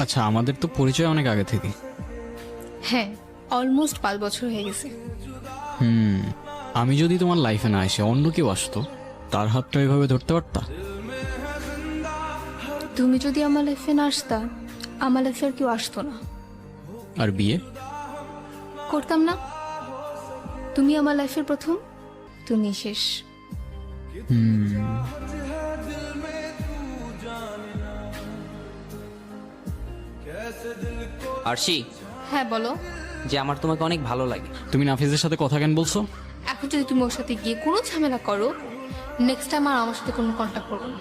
আচ্ছা, আমাদের তো পরিচয় অনেক আগে থেকে। হ্যাঁ, অলমোস্ট 5 বছর হয়ে গেছে। আমি যদি তোমার লাইফে না এসে অন্য কেউ আসতো, তার হাতটা এভাবে ধরতে পারতা? তুমি যদি আমার লাইফে না আসতা, আমার লাইফে আর কেউ আসতো না। আর বিয়ে? করতাম না। তুমি আমার লাইফের প্রথম, তুমি শেষ। আরশি, হ্যাঁ বলো। যে আমার তোমাকে অনেক ভালো লাগে। তুমি নাফিজের সাথে কথা কেন বলছো? এখন যদি তুমি ওর সাথে গিয়ে কোনো ঝামেলা করো, নেক্সট টাইম আর আমার সাথে কোনো কন্ট্যাক্ট করবো না।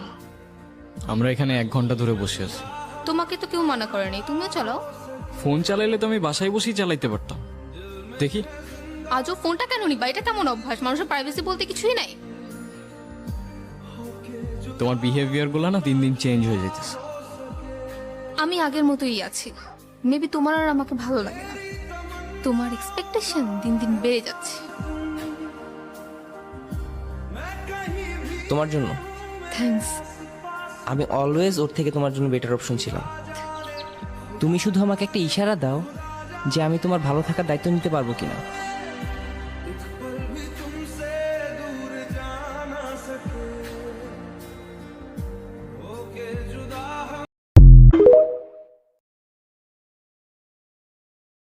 আমরা এখানে 1 ঘন্টা ধরে বসে আছি। তোমাকে তো কেউ মানা করেনি, তুমিও চালাও। ফোন চালাইলে তো আমি বাসায় বসেই চালাইতে পারতাম। দেখি। আজও ফোনটা কেন নিবা? এটা কেমন অভ্যাস? মানুষের প্রাইভেসি বলতে কিছুই নাই। তোমার বিহেভিয়ার গুলো না দিন দিন চেঞ্জ হয়ে যেতেছে। আমি আগের মতোই আছি। মেবি তোমার আর আমাকে ভালো লাগে না। তোমার এক্সপেকটেশন দিন দিন বেড়ে যাচ্ছে। তোমার জন্য থ্যাঙ্কস। আমি অলওয়েজ ওর থেকে তোমার জন্য বেটার অপশন ছিলাম। তুমি শুধু আমাকে একটা ইশারা দাও যে আমি তোমার ভালো থাকার দায়িত্ব নিতে পারবো কিনা।